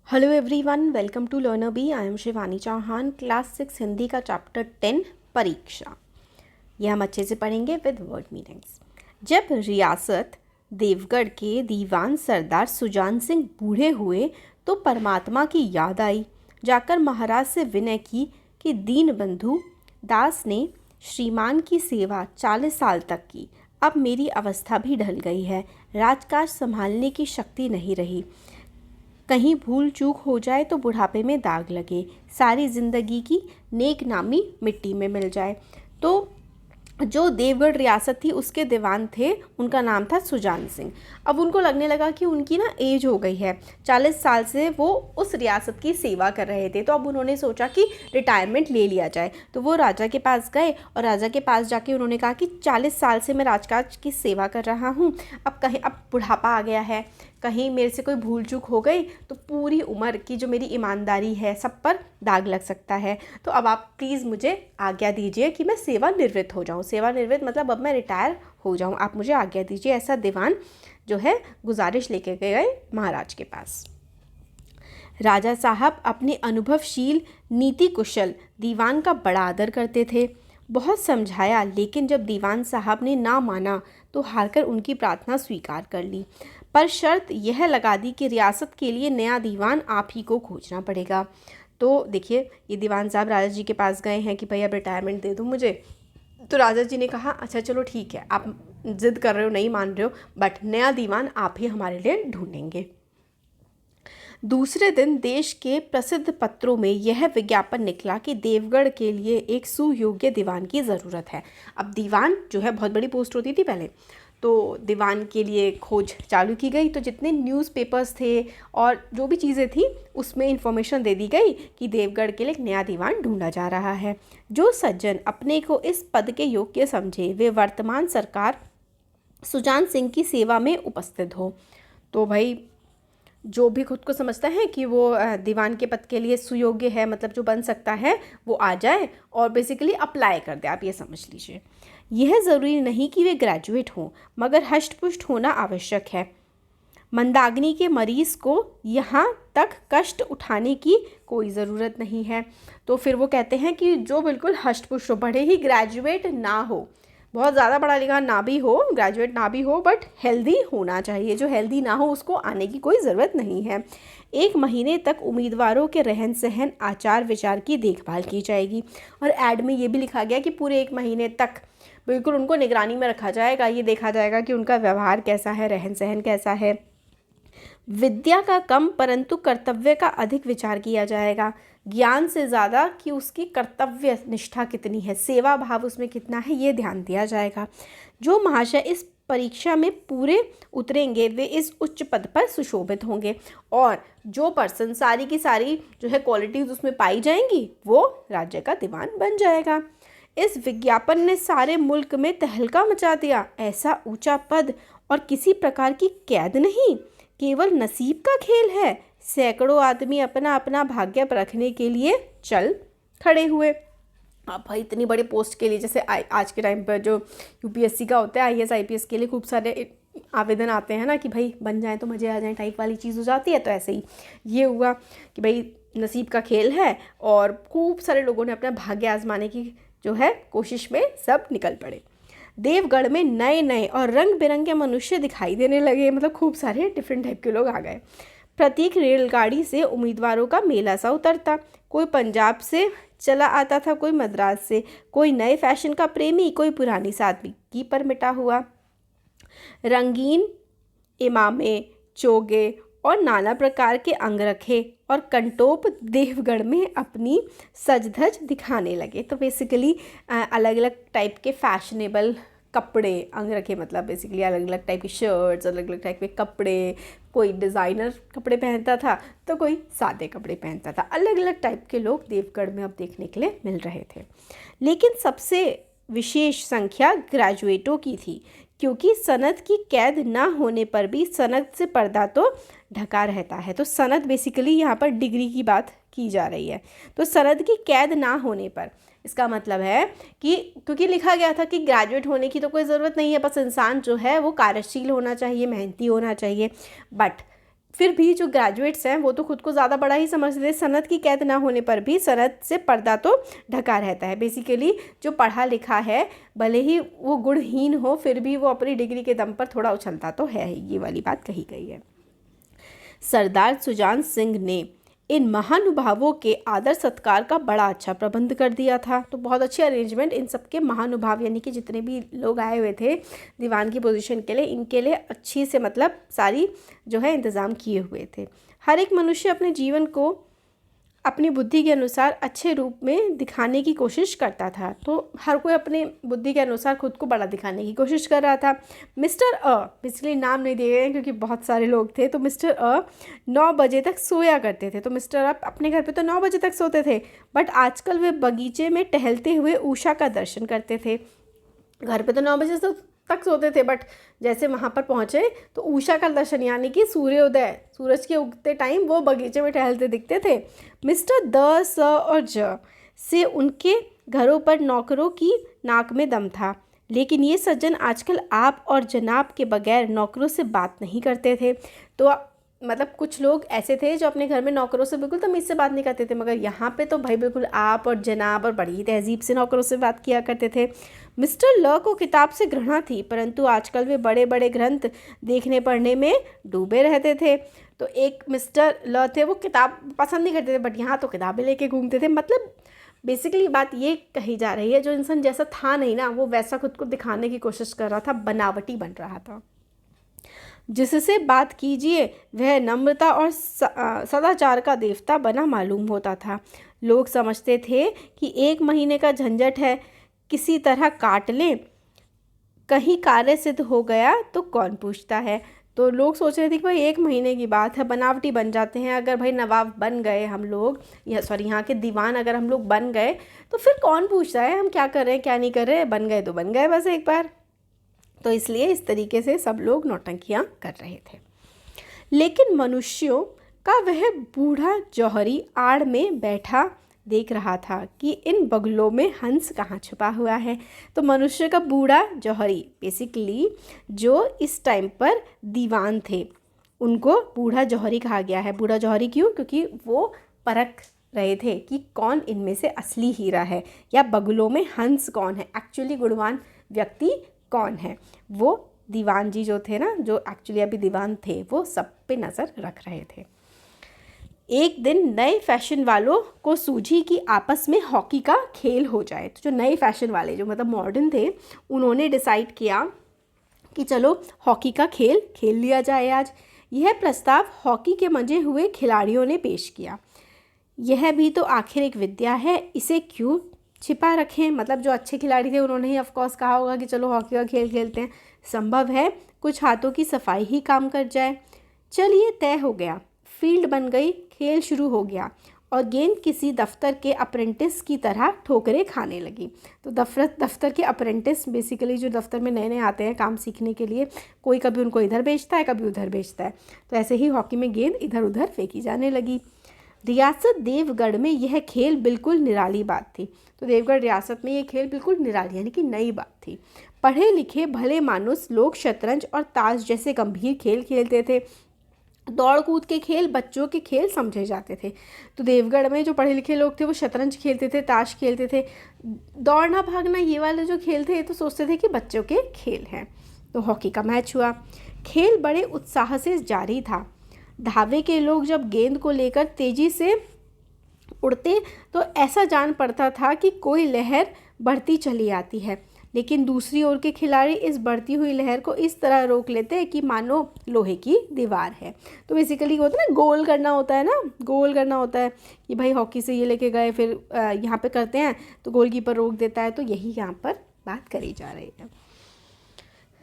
Hello everyone, welcome to Learner Bee. I am Shivani Chauhan, class 6 Hindi का chapter 10 परीक्षा। यह हम अच्छे से पढ़ेंगे विद वर्ड मीनिंग्स। जब रियासत देवगढ़ के दीवान सरदार सुजान सिंह बूढ़े हुए तो परमात्मा की याद आई। जाकर महाराज से विनय की कि दीनबंधु दास ने श्रीमान की सेवा 40 साल तक की। अब मेरी अवस्था भी ढल गई है, राजकाज संभालने की शक्ति नहीं रही। कहीं भूल चूक हो जाए तो बुढ़ापे में दाग लगे, सारी ज़िंदगी की नेक नामी मिट्टी में मिल जाए। तो जो देवगढ़ रियासत थी उसके दीवान थे, उनका नाम था सुजान सिंह। अब उनको लगने लगा कि उनकी ना एज हो गई है, 40 साल से वो उस रियासत की सेवा कर रहे थे। तो अब उन्होंने सोचा कि रिटायरमेंट ले लिया जाए। तो वो राजा के पास गए और राजा के पास जाके उन्होंने कहा कि 40 साल से मैं राजकाज की सेवा कर रहा हूँ, अब बुढ़ापा आ गया है, कहीं मेरे से कोई भूल चूक हो गई तो पूरी उम्र की जो मेरी ईमानदारी है सब पर दाग लग सकता है। तो अब आप प्लीज़ मुझे आज्ञा दीजिए कि मैं सेवानिवृत्त हो जाऊं। सेवानिवृत्त मतलब अब मैं रिटायर हो जाऊं, आप मुझे आज्ञा दीजिए। ऐसा दीवान जो है गुजारिश लेके गए महाराज के पास। राजा साहब अपने अनुभवशील नीति कुशल दीवान का बड़ा आदर करते थे। बहुत समझाया, लेकिन जब दीवान साहब ने ना माना तो हारकर उनकी प्रार्थना स्वीकार कर ली, पर शर्त यह लगा दी कि रियासत के लिए नया दीवान आप ही को खोजना पड़ेगा। तो देखिए, ये दीवान साहब राजा जी के पास गए हैं कि भाई अब रिटायरमेंट दे दो मुझे। तो राजा जी ने कहा अच्छा चलो ठीक है, आप जिद कर रहे हो, नहीं मान रहे हो, बट नया दीवान आप ही हमारे लिए ढूंढेंगे। दूसरे दिन देश के प्रसिद्ध पत्रों में यह विज्ञापन निकला कि देवगढ़ के लिए एक सुयोग्य दीवान की ज़रूरत है। अब दीवान जो है बहुत बड़ी पोस्ट होती थी पहले, तो दीवान के लिए खोज चालू की गई। तो जितने न्यूज़पेपर्स थे और जो भी चीज़ें थी उसमें इंफॉर्मेशन दे दी गई कि देवगढ़ के लिए एक नया दीवान ढूंढा जा रहा है। जो सज्जन अपने को इस पद के योग्य समझे वे वर्तमान सरकार सुजान सिंह की सेवा में उपस्थित हो। तो भाई जो भी खुद को समझता है कि वो दीवान के पद के लिए सुयोग्य है, मतलब जो बन सकता है, वो आ जाए और बेसिकली अप्लाई कर दे, आप ये समझ लीजिए। यह ज़रूरी नहीं कि वे ग्रेजुएट हों, मगर हष्ट-पुष्ट होना आवश्यक है। मंदाग्नि के मरीज़ को यहाँ तक कष्ट उठाने की कोई ज़रूरत नहीं है। तो फिर वो कहते हैं कि जो बिल्कुल हष्ट-पुष्ट हो, भले ही ग्रेजुएट ना हो, बहुत ज़्यादा पढ़ा लिखा ना भी हो, ग्रेजुएट ना भी हो, बट हेल्दी होना चाहिए। जो हेल्दी ना हो उसको आने की कोई ज़रूरत नहीं है। 1 महीने तक उम्मीदवारों के रहन सहन आचार विचार की देखभाल की जाएगी। और ऐड में ये भी लिखा गया कि पूरे 1 महीने तक बिल्कुल उनको निगरानी में रखा जाएगा। ये देखा जाएगा कि उनका व्यवहार कैसा है, रहन सहन कैसा है। विद्या का कम परंतु कर्तव्य का अधिक विचार किया जाएगा। ज्ञान से ज़्यादा कि उसकी कर्तव्य निष्ठा कितनी है, सेवा भाव उसमें कितना है, ये ध्यान दिया जाएगा। जो महाशय इस परीक्षा में पूरे उतरेंगे वे इस उच्च पद पर सुशोभित होंगे, और जो पर्सन सारी की सारी जो है क्वालिटीज़ उसमें पाई जाएंगी वो राज्य का दीवान बन जाएगा। इस विज्ञापन ने सारे मुल्क में तहलका मचा दिया। ऐसा ऊंचा पद और किसी प्रकार की कैद नहीं, केवल नसीब का खेल है। सैकड़ों आदमी अपना अपना भाग्य परखने के लिए चल खड़े हुए। अब भाई इतनी बड़ी पोस्ट के लिए, जैसे आज के टाइम पर जो यूपीएससी का होता है, आईएएस आईपीएस के लिए खूब सारे आवेदन आते हैं ना कि भाई बन जाए तो मज़े आ जाए टाइप वाली चीज़ हो जाती है। तो ऐसे ही ये हुआ कि भाई नसीब का खेल है और खूब सारे लोगों ने अपना भाग्य आजमाने की जो है कोशिश में सब निकल पड़े। देवगढ़ में नए नए और रंग बिरंगे मनुष्य दिखाई देने लगे, मतलब खूब सारे डिफरेंट टाइप के लोग आ गए। प्रत्येक रेलगाड़ी से उम्मीदवारों का मेला सा उतरता। कोई पंजाब से चला आता था, कोई मद्रास से, कोई नए फैशन का प्रेमी, कोई पुरानी सादगी पर मिटा हुआ। रंगीन इमामे, चोगे और नाना प्रकार के अंगरखे और कंटोप देवगढ़ में अपनी सज-धज दिखाने लगे। तो बेसिकली अलग अलग टाइप के फैशनेबल कपड़े, अंगरखे मतलब बेसिकली अलग अलग टाइप की शर्ट्स, अलग अलग टाइप के कपड़े, कोई डिज़ाइनर कपड़े पहनता था तो कोई सादे कपड़े पहनता था। अलग अलग टाइप के लोग देवगढ़ में अब देखने के लिए मिल रहे थे। लेकिन सबसे विशेष संख्या ग्रेजुएटों की थी, क्योंकि सनद की कैद ना होने पर भी सनद से पर्दा तो ढका रहता है। तो सनद बेसिकली यहाँ पर डिग्री की बात की जा रही है। तो सनद की कैद ना होने पर इसका मतलब है कि क्योंकि लिखा गया था कि ग्रेजुएट होने की तो कोई ज़रूरत नहीं है, बस इंसान जो है वो कार्यशील होना चाहिए, मेहनती होना चाहिए, बट फिर भी जो ग्रेजुएट्स हैं वो तो खुद को ज़्यादा बड़ा ही समझते थे। सनद की कैद ना होने पर भी सनद से पर्दा तो ढका रहता है। बेसिकली जो पढ़ा लिखा है भले ही वो गुणहीन हो फिर भी वो अपनी डिग्री के दम पर थोड़ा उछलता तो है ही, ये वाली बात कही गई है। सरदार सुजान सिंह ने इन महानुभावों के आदर सत्कार का बड़ा अच्छा प्रबंध कर दिया था। तो बहुत अच्छे अरेंजमेंट इन सब के महानुभाव यानी कि जितने भी लोग आए हुए थे दीवान की पोजीशन के लिए, इनके लिए अच्छी से मतलब सारी जो है इंतज़ाम किए हुए थे। हर एक मनुष्य अपने जीवन को अपनी बुद्धि के अनुसार अच्छे रूप में दिखाने की कोशिश करता था। तो हर कोई अपने बुद्धि के अनुसार खुद को बड़ा दिखाने की कोशिश कर रहा था। मिस्टर बेसिकली नाम नहीं दिए गए क्योंकि बहुत सारे लोग थे। तो मिस्टर 9 बजे तक सोया करते थे। तो मिस्टर अपने घर पे तो 9 बजे तक सोते थे, बट आजकल वे बगीचे में टहलते हुए उषा का दर्शन करते थे। घर पे तो 9 बजे तक सोते थे, बट जैसे वहाँ पर पहुँचे तो उषा का दर्शन यानी कि सूर्योदय, सूरज के उगते टाइम वो बगीचे में टहलते दिखते थे। मिस्टर द, स और ज से उनके घरों पर नौकरों की नाक में दम था, लेकिन ये सज्जन आजकल आप और जनाब के बगैर नौकरों से बात नहीं करते थे। तो मतलब कुछ लोग ऐसे थे जो अपने घर में नौकरों से बिल्कुल तमीज़ से बात नहीं करते थे, मगर यहाँ पे तो भाई बिल्कुल आप और जनाब और बड़ी तहजीब से नौकरों से बात किया करते थे। मिस्टर ल को किताब से घृणा थी, परंतु आजकल वे बड़े बड़े ग्रंथ देखने पढ़ने में डूबे रहते थे। तो एक मिस्टर ल थे, वो किताब पसंद नहीं करते थे, बट यहाँ तो किताबें लेके घूमते थे। मतलब बेसिकली बात ये कही जा रही है, जो इंसान जैसा था नहीं ना, वो वैसा खुद को दिखाने की कोशिश कर रहा था, बनावटी बन रहा था। जिससे बात कीजिए वह नम्रता और सदाचार का देवता बना मालूम होता था। लोग समझते थे कि 1 महीने का झंझट है, किसी तरह काट लें, कहीं कार्य सिद्ध हो गया तो कौन पूछता है। तो लोग सोच रहे थे कि भाई 1 महीने की बात है, बनावटी बन जाते हैं। अगर भाई नवाब बन गए हम लोग, या सॉरी यहाँ के दीवान अगर हम लोग बन गए तो फिर कौन पूछता है हम क्या कर रहे हैं क्या नहीं कर रहे हैं, बन गए तो बन गए बस एक बार। तो इसलिए इस तरीके से सब लोग नौटंकियाँ कर रहे थे। लेकिन मनुष्यों का वह बूढ़ा जौहरी आड़ में बैठा देख रहा था कि इन बगलों में हंस कहाँ छुपा हुआ है। तो मनुष्य का बूढ़ा जौहरी बेसिकली जो इस टाइम पर दीवान थे उनको बूढ़ा जौहरी कहा गया है। बूढ़ा जौहरी क्यों? क्योंकि वो परख रहे थे कि कौन इनमें से असली हीरा है या बगलों में हंस कौन है, एक्चुअली गुणवान व्यक्ति कौन है। वो दीवान जी जो थे ना, जो एक्चुअली अभी दीवान थे, वो सब पे नज़र रख रहे थे। एक दिन नए फैशन वालों को सूझी कि आपस में हॉकी का खेल हो जाए। तो जो नए फैशन वाले जो मतलब मॉडर्न थे, उन्होंने डिसाइड किया कि चलो हॉकी का खेल खेल लिया जाए आज। यह प्रस्ताव हॉकी के मंजे हुए खिलाड़ियों ने पेश किया। यह भी तो आखिर एक विद्या है, इसे क्यों छिपा रखें। मतलब जो अच्छे खिलाड़ी थे उन्होंने ही ऑफकोर्स कहा होगा कि चलो हॉकी का खेल खेलते हैं, संभव है कुछ हाथों की सफाई ही काम कर जाए। चलिए तय हो गया, फील्ड बन गई, खेल शुरू हो गया और गेंद किसी दफ्तर के अप्रेंटिस की तरह ठोकरें खाने लगी। तो दफ्तर के अप्रेंटिस बेसिकली जो दफ्तर में नए नए आते हैं काम सीखने के लिए, कोई कभी उनको इधर भेजता है कभी उधर भेजता है। तो ऐसे ही हॉकी में गेंद इधर उधर फेंकी जाने लगी। रियासत देवगढ़ में यह खेल बिल्कुल निराली बात थी। तो देवगढ़ रियासत में ये खेल बिल्कुल निराली यानी कि नई बात थी। पढ़े लिखे भले मानुस लोग शतरंज और ताश जैसे गंभीर खेल खेलते थे। दौड़ कूद के खेल बच्चों के खेल समझे जाते थे। तो देवगढ़ में जो पढ़े लिखे लोग थे वो शतरंज खेलते थे, ताश खेलते थे। दौड़ना भागना ये वाले जो खेल थे ये तो सोचते थे कि बच्चों के खेल हैं। तो हॉकी का मैच हुआ। खेल बड़े उत्साह से जारी था। धावे के लोग जब गेंद को लेकर तेज़ी से उड़ते तो ऐसा जान पड़ता था कि कोई लहर बढ़ती चली आती है, लेकिन दूसरी ओर के खिलाड़ी इस बढ़ती हुई लहर को इस तरह रोक लेते हैं कि मानो लोहे की दीवार है। तो बेसिकली होता है ना, गोल करना होता है ना, गोल करना होता है कि भाई हॉकी से ये लेके गए फिर यहाँ पे करते हैं तो गोलकीपर रोक देता है। तो यही यहाँ पर बात करी जा रही है।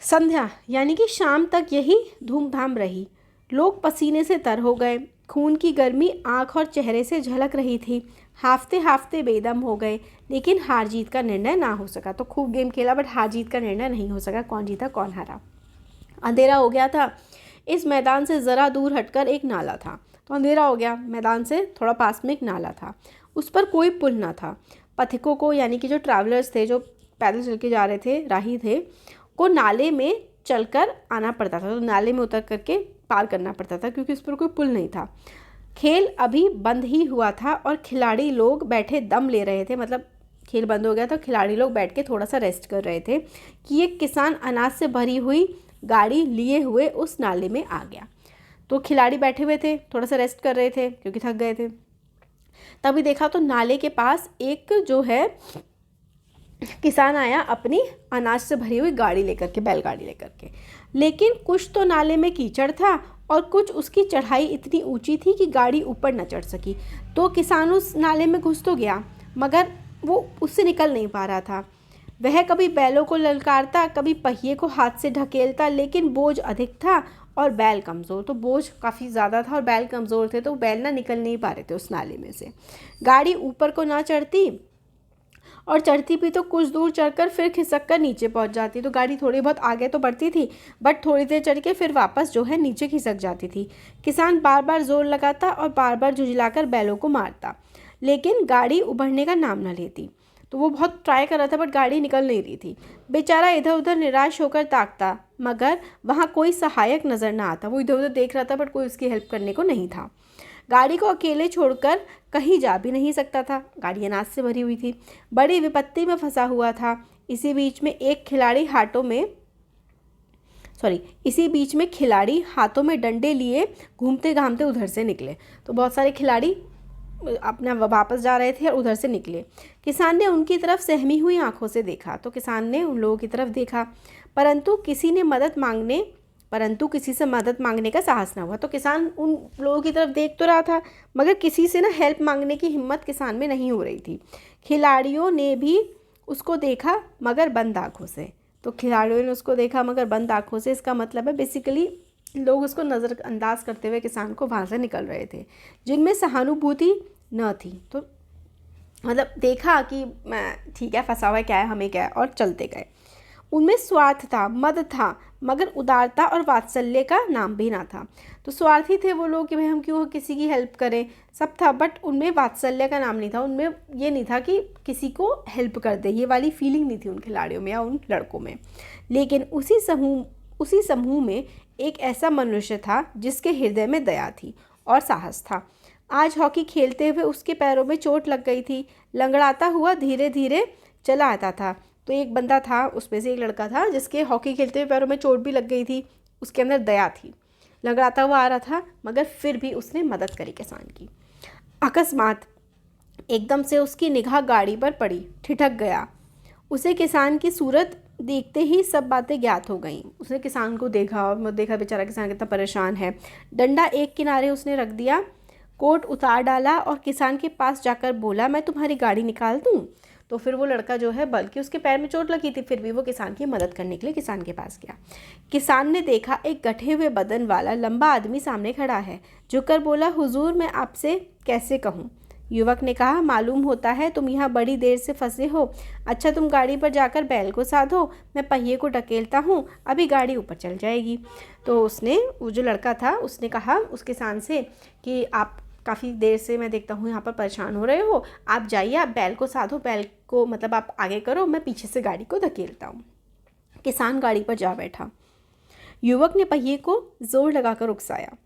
संध्या यानी कि शाम तक यही धूमधाम रही। लोग पसीने से तर हो गए, खून की गर्मी आँख और चेहरे से झलक रही थी। हाफते हाफते बेदम हो गए, लेकिन हार जीत का निर्णय ना हो सका। तो खूब गेम खेला बट हार जीत का निर्णय नहीं हो सका, कौन जीता कौन हारा। अंधेरा हो गया था। इस मैदान से ज़रा दूर हटकर एक नाला था। तो अंधेरा हो गया, मैदान से थोड़ा पास में एक नाला था, उस पर कोई पुल ना था। पथिकों को यानी कि जो ट्रैवलर्स थे, जो पैदल चल के जा रहे थे, राही थे, को नाले में चलकर आना पड़ता था। तो नाले में उतर करके पार करना पड़ता था क्योंकि उस पर कोई पुल नहीं था। खेल अभी बंद ही हुआ था और खिलाड़ी लोग बैठे दम ले रहे थे, मतलब खेल बंद हो गया था, खिलाड़ी लोग बैठ के थोड़ा सा रेस्ट कर रहे थे कि एक किसान अनाज से भरी हुई गाड़ी लिए हुए उस नाले में आ गया। तो खिलाड़ी बैठे हुए थे, थोड़ा सा रेस्ट कर रहे थे क्योंकि थक गए थे। तभी देखा तो नाले के पास एक जो है किसान आया अपनी अनाज से भरी हुई गाड़ी लेकर के, बैलगाड़ी लेकर के। लेकिन कुछ तो नाले में कीचड़ था और कुछ उसकी चढ़ाई इतनी ऊंची थी कि गाड़ी ऊपर न चढ़ सकी। तो किसान उस नाले में घुस तो गया मगर वो उससे निकल नहीं पा रहा था। वह कभी बैलों को ललकारता, कभी पहिए को हाथ से ढकेलता, लेकिन बोझ अधिक था और बैल कमज़ोर। तो बोझ काफ़ी ज़्यादा था और बैल कमज़ोर थे, तो बैल ना निकल नहीं पा रहे थे उस नाले में से। गाड़ी ऊपर को ना चढ़ती और चढ़ती भी तो कुछ दूर चढ़कर फिर खिसक कर नीचे पहुंच जाती। तो गाड़ी थोड़ी बहुत आगे तो बढ़ती थी बट थोड़ी देर चढ़ के फिर वापस जो है नीचे खिसक जाती थी। किसान बार बार जोर लगाता और बार बार झुझलाकर बैलों को मारता, लेकिन गाड़ी उभरने का नाम न लेती। तो वो बहुत ट्राई कर रहा था बट गाड़ी निकल नहीं रही थी। बेचारा इधर उधर निराश होकर ताकता मगर वहाँ कोई सहायक नज़र ना आता। वो इधर उधर देख रहा था बट कोई उसकी हेल्प करने को नहीं था। गाड़ी को अकेले छोड़कर कहीं जा भी नहीं सकता था, गाड़ी अनाज से भरी हुई थी, बड़ी विपत्ति में फंसा हुआ था। इसी बीच में खिलाड़ी हाथों में डंडे लिए घूमते घामते उधर से निकले। तो बहुत सारे खिलाड़ी अपना वापस जा रहे थे और उधर से निकले। किसान ने उनकी तरफ सहमी हुई आंखों से देखा। तो किसान ने उन लोगों की तरफ देखा परंतु किसी से मदद मांगने का साहस ना हुआ। तो किसान उन लोगों की तरफ देख तो रहा था मगर किसी से ना हेल्प मांगने की हिम्मत किसान में नहीं हो रही थी। खिलाड़ियों ने भी उसको देखा मगर बंद आँखों से। तो खिलाड़ियों ने उसको देखा मगर बंद आँखों से, इसका मतलब है बेसिकली लोग उसको नज़रअंदाज करते हुए किसान को वहाँ से निकल रहे थे, जिनमें सहानुभूति न थी। तो मतलब देखा कि ठीक है, फंसा हुआ है, क्या है, हमें क्या है, और चलते गए। उनमें स्वार्थ था, मद था मगर उदारता और वात्सल्य का नाम भी ना था। तो स्वार्थी थे वो लोग कि भाई हम क्यों किसी की हेल्प करें, सब था बट उनमें वात्सल्य का नाम नहीं था। उनमें ये नहीं था कि किसी को हेल्प कर दे, ये वाली फीलिंग नहीं थी उन खिलाड़ियों में या उन लड़कों में। लेकिन उसी समूह में एक ऐसा मनुष्य था जिसके हृदय में दया थी और साहस था। आज हॉकी खेलते हुए उसके पैरों में चोट लग गई थी, लंगड़ाता हुआ धीरे धीरे चला आता था। तो एक बंदा था, उसमें से एक लड़का था जिसके हॉकी खेलते हुए पैरों में चोट भी लग गई थी, उसके अंदर दया थी, लंगड़ाता हुआ आ रहा था मगर फिर भी उसने मदद करी किसान की। अकस्मात एकदम से उसकी निगाह गाड़ी पर पड़ी, ठिठक गया। उसे किसान की सूरत देखते ही सब बातें ज्ञात हो गईं। उसने किसान को देखा और देखा बेचारा किसान कितना परेशान है। डंडा एक किनारे उसने रख दिया, कोट उतार डाला और किसान के पास जाकर बोला, मैं तुम्हारी गाड़ी निकाल दूं? तो फिर वो लड़का जो है, बल्कि उसके पैर में चोट लगी थी फिर भी वो किसान की मदद करने के लिए किसान के पास गया। किसान ने देखा एक गठे हुए बदन वाला लंबा आदमी सामने खड़ा है। झुककर बोला, हुजूर मैं आपसे कैसे कहूँ? युवक ने कहा, मालूम होता है तुम यहाँ बड़ी देर से फंसे हो। अच्छा तुम गाड़ी पर जाकर बैल को साधो, मैं पहिए को ढकेलता हूँ, अभी गाड़ी ऊपर चल जाएगी। तो वो जो लड़का था उसने कहा उस किसान से कि आप काफ़ी देर से मैं देखता हूँ यहाँ पर परेशान हो रहे हो, आप जाइए, आप बैल को साधो, बैल को मतलब आप आगे करो, मैं पीछे से गाड़ी को धकेलता हूँ। किसान गाड़ी पर जा बैठा। युवक ने पहिए को जोर लगाकर उकसाया।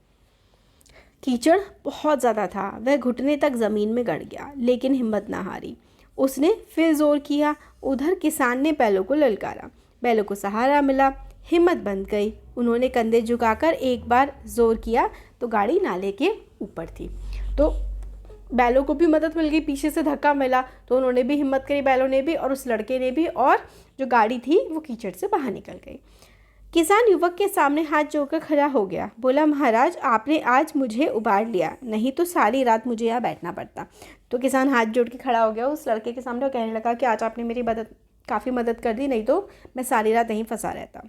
कीचड़ बहुत ज़्यादा था, वह घुटने तक ज़मीन में गड़ गया, लेकिन हिम्मत ना हारी। उसने फिर जोर किया। उधर किसान ने बैलों को ललकारा, बैलों को सहारा मिला, हिम्मत बंध गई। उन्होंने कंधे झुकाकर एक बार जोर किया तो गाड़ी नाले के ऊपर थी। तो बैलों को भी मदद मिल गई, पीछे से धक्का मिला तो उन्होंने भी हिम्मत करी, बैलों ने भी और उस लड़के ने भी, और जो गाड़ी थी वो कीचड़ से बाहर निकल गई। किसान युवक के सामने हाथ जोड़कर खड़ा हो गया, बोला, महाराज आपने आज मुझे उबार लिया, नहीं तो सारी रात मुझे यहाँ बैठना पड़ता। तो किसान हाथ जोड़ के खड़ा हो गया उस लड़के के सामने और कहने लगा कि आज आपने मेरी काफ़ी मदद कर दी, नहीं तो मैं सारी रात यहीं फंसा रहता।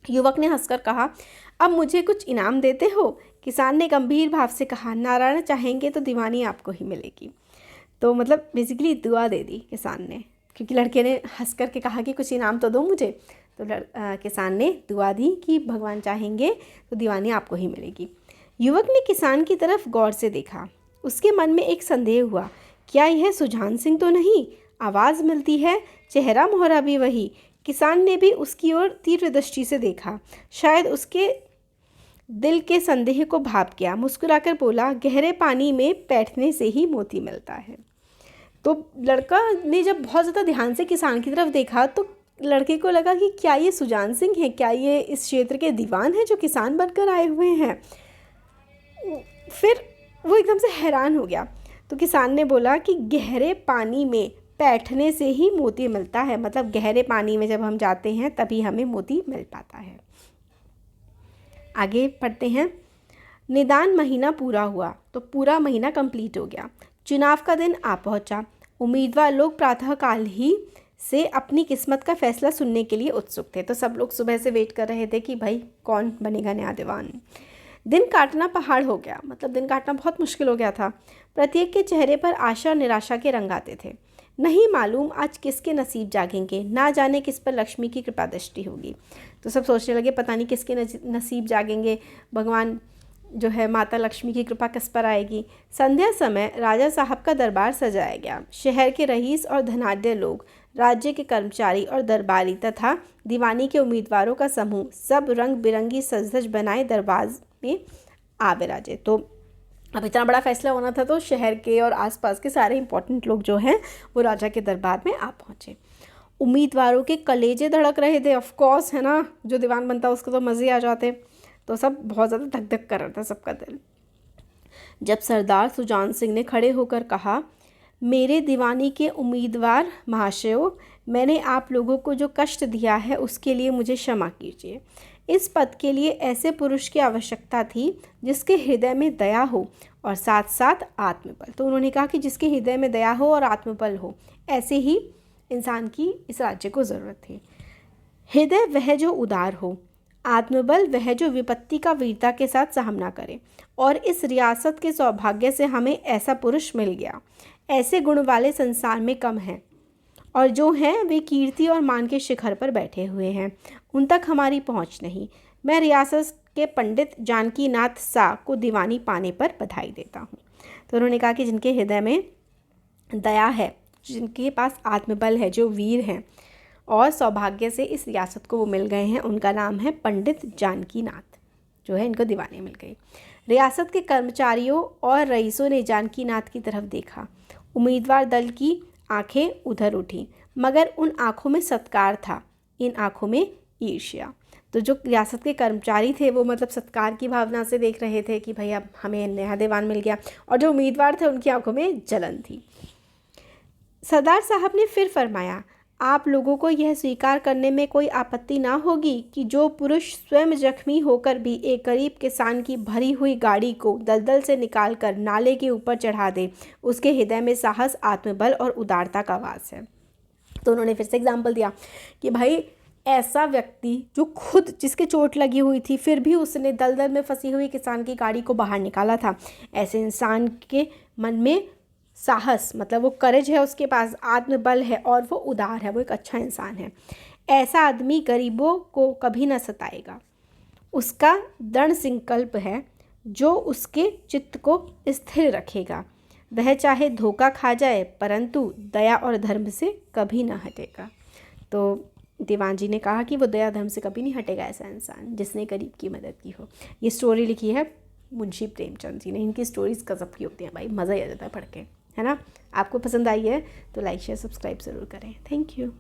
युवक ने हंसकर कहा, अब मुझे कुछ इनाम देते हो? किसान ने गंभीर भाव से कहा, नारायण चाहेंगे तो दीवानी आपको ही मिलेगी। तो मतलब बेसिकली दुआ दे दी किसान ने, क्योंकि लड़के ने हंस करके कहा कि कुछ इनाम तो दो मुझे। तो किसान ने दुआ दी कि भगवान चाहेंगे तो दीवानी आपको ही मिलेगी। युवक ने किसान की तरफ गौर से देखा। उसके मन में एक संदेह हुआ, क्या यह सुजान सिंह तो नहीं? आवाज़ मिलती है, चेहरा मोहरा भी वही। किसान ने भी उसकी ओर तीव्र दृष्टि से देखा। शायद उसके दिल के संदेह को भाप गया, मुस्कुराकर बोला, गहरे पानी में बैठने से ही मोती मिलता है। तो लड़का ने जब बहुत ज़्यादा ध्यान से किसान की तरफ देखा तो लड़के को लगा कि क्या ये सुजान सिंह हैं, क्या ये इस क्षेत्र के दीवान हैं जो किसान बनकर आए हुए हैं। फिर वो एकदम से हैरान हो गया। तो किसान ने बोला कि गहरे पानी में बैठने से ही मोती मिलता है, मतलब गहरे पानी में जब हम जाते हैं तभी हमें मोती मिल पाता है। आगे पढ़ते हैं। निदान महीना पूरा हुआ तो पूरा महीना कंप्लीट हो गया। चुनाव का दिन आ पहुंचा। उम्मीदवार लोग प्रातःकाल ही से अपनी किस्मत का फैसला सुनने के लिए उत्सुक थे। तो सब लोग सुबह से वेट कर रहे थे कि भाई कौन बनेगा नया दीवान। दिन काटना पहाड़ हो गया, मतलब दिन काटना बहुत मुश्किल हो गया था। प्रत्येक के चेहरे पर आशा और निराशा के रंग आते थे। नहीं मालूम आज किसके नसीब जागेंगे, ना जाने किस पर लक्ष्मी की कृपा दृष्टि होगी। तो सब सोचने लगे पता नहीं किसके नसीब जागेंगे, भगवान जो है माता लक्ष्मी की कृपा किस पर आएगी। संध्या समय राजा साहब का दरबार सजाया गया। शहर के रईस और धनाढ्य लोग, राज्य के कर्मचारी और दरबारी तथा दीवानी के उम्मीदवारों का समूह सब रंग बिरंगी सज-धज बनाए दरबार में आ विराजे। तो अब इतना बड़ा फैसला होना था तो शहर के और आसपास के सारे इंपॉर्टेंट लोग जो हैं वो राजा के दरबार में आ पहुँचे। उम्मीदवारों के कलेजे धड़क रहे थे, ऑफ कोर्स, है ना, जो दीवान बनता उसको तो मज़े आ जाते। तो सब बहुत ज़्यादा धक धक कर रहा था सबका दिल। जब सरदार सुजान सिंह ने खड़े होकर कहा, मेरे दीवानी के उम्मीदवार महाशयों, मैंने आप लोगों को जो कष्ट दिया है उसके लिए मुझे क्षमा कीजिए। इस पद के लिए ऐसे पुरुष की आवश्यकता थी जिसके हृदय में दया हो और साथ साथ आत्मबल। तो उन्होंने कहा कि जिसके हृदय में दया हो और आत्मबल हो, ऐसे ही इंसान की इस राज्य को ज़रूरत थी। हृदय वह जो उदार हो, आत्मबल वह जो विपत्ति का वीरता के साथ सामना करे, और इस रियासत के सौभाग्य से हमें ऐसा पुरुष मिल गया। ऐसे गुण वाले संसार में कम हैं, और जो हैं वे कीर्ति और मान के शिखर पर बैठे हुए हैं, उन तक हमारी पहुंच नहीं। मैं रियासत के पंडित जानकी नाथ सा को दीवानी पाने पर बधाई देता हूँ। तो उन्होंने कहा कि जिनके हृदय में दया है, जिनके पास आत्मबल है, जो वीर हैं और सौभाग्य से इस रियासत को वो मिल गए हैं, उनका नाम है पंडित जानकी नाथ, जो है इनको दीवानी मिल गई। रियासत के कर्मचारियों और रईसों ने जानकी नाथ की तरफ देखा। उम्मीदवार दल की आंखें उधर उठी, मगर उन आंखों में सत्कार था, इन आंखों में ईर्ष्या। तो जो रियासत के कर्मचारी थे वो मतलब सत्कार की भावना से देख रहे थे कि भाई अब हमें नया दीवान मिल गया, और जो उम्मीदवार थे उनकी आंखों में जलन थी। सरदार साहब ने फिर फरमाया, आप लोगों को यह स्वीकार करने में कोई आपत्ति ना होगी कि जो पुरुष स्वयं जख्मी होकर भी एक गरीब किसान की भरी हुई गाड़ी को दलदल से निकालकर नाले के ऊपर चढ़ा दे, उसके हृदय में साहस, आत्मबल और उदारता का वास है। तो उन्होंने फिर से एग्जाम्पल दिया कि भाई ऐसा व्यक्ति जो खुद, जिसके चोट लगी हुई थी फिर भी उसने दलदल में फंसी हुई किसान की गाड़ी को बाहर निकाला था, ऐसे इंसान के मन में साहस, मतलब वो करेज है, उसके पास आत्मबल है और वो उदार है, वो एक अच्छा इंसान है। ऐसा आदमी गरीबों को कभी ना सताएगा। उसका दृढ़ संकल्प है जो उसके चित्त को स्थिर रखेगा। वह चाहे धोखा खा जाए परंतु दया और धर्म से कभी ना हटेगा। तो दीवान जी ने कहा कि वो दया धर्म से कभी नहीं हटेगा ऐसा इंसान जिसने गरीब की मदद की हो। ये स्टोरी लिखी है मुंशी प्रेमचंद जी ने। इनकी स्टोरीज़ गजब की होती हैं भाई, मज़ा ही आ जाता है पढ़ के, है ना। आपको पसंद आई है तो लाइक शेयर सब्सक्राइब ज़रूर करें। Thank you.